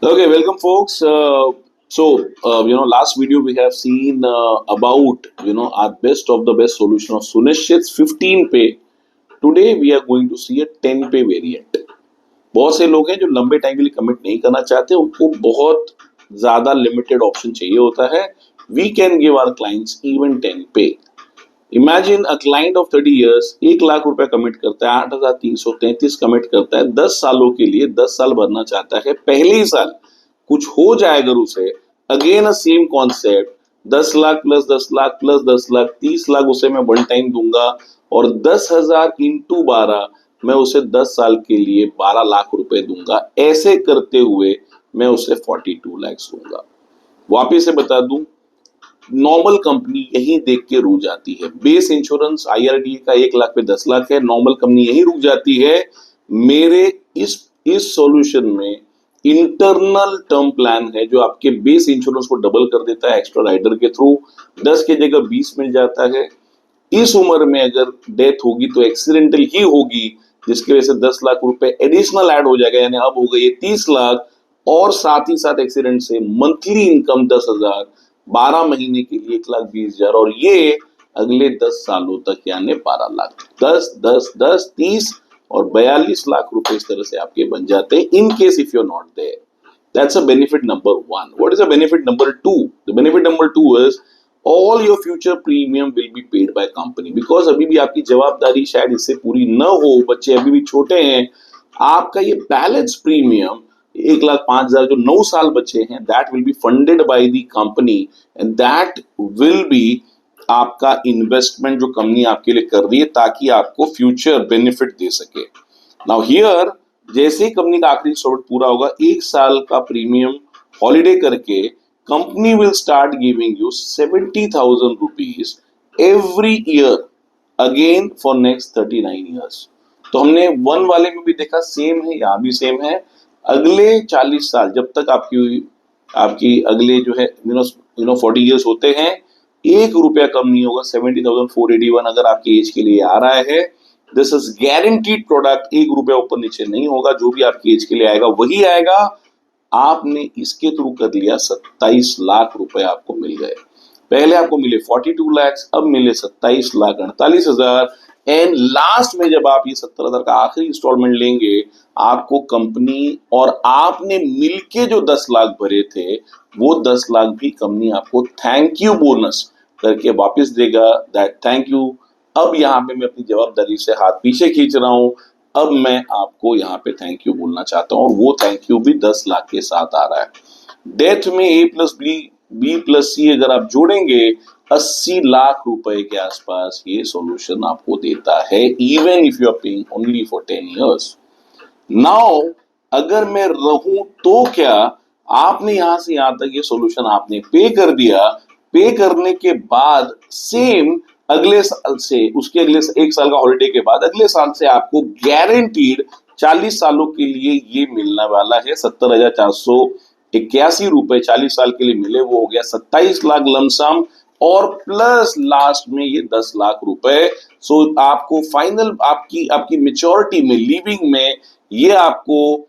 Okay, welcome, folks. Last video we have seen about our best of the best solution of Sunishit's 15 pay. Today we are going to see a 10 pay variant. बहुत से लोग हैं जो लंबे time के लिए commit नहीं करना चाहते, उनको बहुत ज्यादा लिमिटेड ऑप्शन चाहिए होता है. We can give our clients even 10 pay. Imagine a client of 30 years 1 lakh रुपए कमिट करता है, 8,333 कमिट करता है 10 सालों के लिए, 10 साल भरना चाहता है. पहले ही साल कुछ हो जाए अगर उसे, again a same concept, 10 lakh plus 10 lakh plus 10 lakh, 30 lakh उसे मैं वन टाइम दूंगा और 10,000 इंटू 12 मैं उसे 10 साल के लिए 12 लाख रुपए दूंगा. ऐसे करते हुए मैं उसे 42 lakhs दूंगा. वापिस से बता दूं, नॉर्मल कंपनी यही देख के रुक जाती है. बेस इंश्योरेंस IRDA का 1 लाख पे 10 लाख है. नॉर्मल कंपनी यही रुक जाती है. मेरे इस सॉल्यूशन में इंटरनल टर्म प्लान है जो आपके बेस इंश्योरेंस को डबल कर देता है एक्स्ट्रा राइडर के थ्रू. 10 की जगह 20 मिल जाता है. इस उम्र में अगर डेथ होगी तो एक्सीडेंटल ही होगी, जिसकी वजह से 10 लाख रुपए एडिशनल ऐड हो जाएगा, यानी अब हो गई 30 लाख. और साथ ही साथ एक्सीडेंट से मंथली इनकम 10,000, 12 महीने के लिए 1,20,000, और ये अगले 10 सालों तक यानी 12 लाख. 10 10 10 30 और 42 लाख रुपए इस तरह से आपके बन जाते हैं in case if you are not there. That's a benefit number one. What is a benefit number two? The benefit number two is all your future premium will be paid by company. Because अभी भी आपकी जवाबदारी शायद इससे पूरी न हो, बच्चे अभी भी छोटे हैं, आपका ये बैलेंस प्रीमियम 1,05,000 जो 9 साल बचे हैं, that will be funded by the company and that will be आपका इन्वेस्टमेंट जो कंपनी आपके लिए कर रही है ताकि आपको फ्यूचर बेनिफिट दे सके. नाउ हियर जैसे ही कंपनी का आखिरी इंस्टॉलमेंट पूरा होगा, 1 साल का प्रीमियम हॉलीडे करके company will start giving you 70,000 rupees every year again for next 39 years. तो हमने वन वाले में भी देखा, सेम है, यहाँ भी सेम है. अगले 40 साल जब तक आपकी आपकी अगले जो है 40 years होते हैं, 1 रुपया कम नहीं होगा. 70,481 अगर आपकी एज के लिए आ रहा है, दिस इज गारंटीड प्रोडक्ट. 1 रुपया ऊपर नीचे नहीं होगा, जो भी आपकी एज के लिए आएगा वही आएगा. आपने इसके थ्रू कर लिया 27 लाख रुपए आपको मिल गए. पहले आपको मिले 42 lakhs, अब मिले 27,48,000. एंड लास्ट में जब आप ये 70,000 का आखिरी इंस्टॉलमेंट लेंगे, आपको कंपनी और आपने मिलके जो 10 लाख भरे थे, वो 10 लाख भी कंपनी आपको थैंक यू बोनस करके वापस देगा. That thank you. अब यहाँ पे मैं अपनी जवाबदारी से हाथ पीछे खींच रहा हूं. अब मैं आपको यहाँ पे थैंक यू बोलना चाहता हूँ और वो थैंक यू भी 10 लाख के साथ आ रहा है. डेथ में A plus B plus C अगर आप जोड़ेंगे, 80 लाख रुपए के आसपास ये सॉल्यूशन आपको देता है, even if you are paying only for 10 years. Now अगर मैं रहूं तो क्या, आपने यहां से यहां तक ये सॉल्यूशन आपने पे कर दिया. पे करने के बाद सेम अगले साल से, उसके अगले 1 साल का हॉलिडे के बाद अगले साल से आपको गारंटीड 40 सालों के लिए ये मिलने वाला है 70,481 रुपए. 40 साल के लिए मिले, वो हो गया 27 लाख लमसम, और प्लस लास्ट में ये 10 लाख रुपए. सो आपको फाइनल आपकी आपकी मेच्योरिटी में, लिविंग में, ये आपको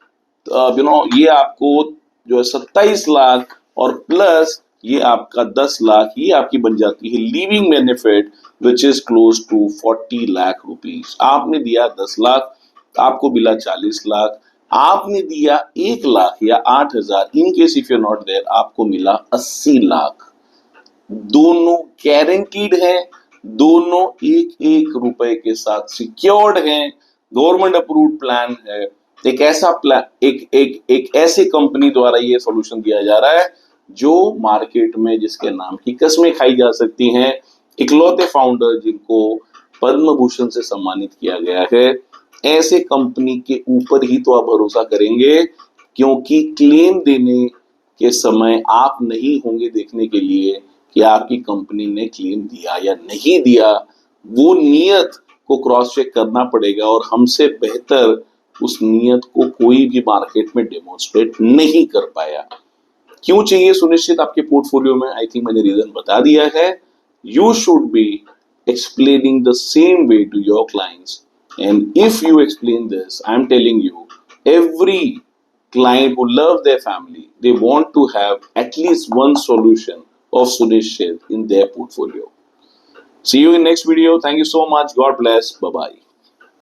ये आपको जो है 27 लाख और प्लस ये आपका 10 लाख, ये आपकी बन जाती है living benefit which is close to 40 lakh rupees. आपने दिया 10 लाख, आपको मिला 40 लाख. आपने दिया 1 लाख या 8,000, in case if you not there, आपको मिला 80 लाख. दोनों गारंटीड हैं, दोनों 1-1 रुपए के साथ सिक्योर्ड हैं. गवर्नमेंट अप्रूव्ड प्लान है. एक ऐसा प्लान, एक ऐसी कंपनी द्वारा ये सॉल्यूशन दिया जा रहा है जो मार्केट में जिसके नाम की कसमें खाई जा सकती हैं. इकलौते फाउंडर जिनको पद्म भूषण से सम्मानित किया गया है, ऐसे कंपनी के ऊपर ही तो आप भरोसा करेंगे, क्योंकि क्लेम देने के समय आप नहीं होंगे देखने के लिए कि आपकी कंपनी ने क्लेम दिया या नहीं दिया. वो नियत को क्रॉस चेक करना पड़ेगा और हमसे बेहतर उस नियत को कोई भी मार्केट में डेमोन्स्ट्रेट नहीं कर पाया. क्यों चाहिए सुनिश्चित आपके पोर्टफोलियो में? आई थिंक मैंने रीजन बता दिया है. You should be explaining the same way to your clients, and if you explain this, I am telling you, every client who love their family, they want to have at least one solution of Suresh Sheth in their portfolio. See you in next video. Thank you so much. God bless. Bye bye.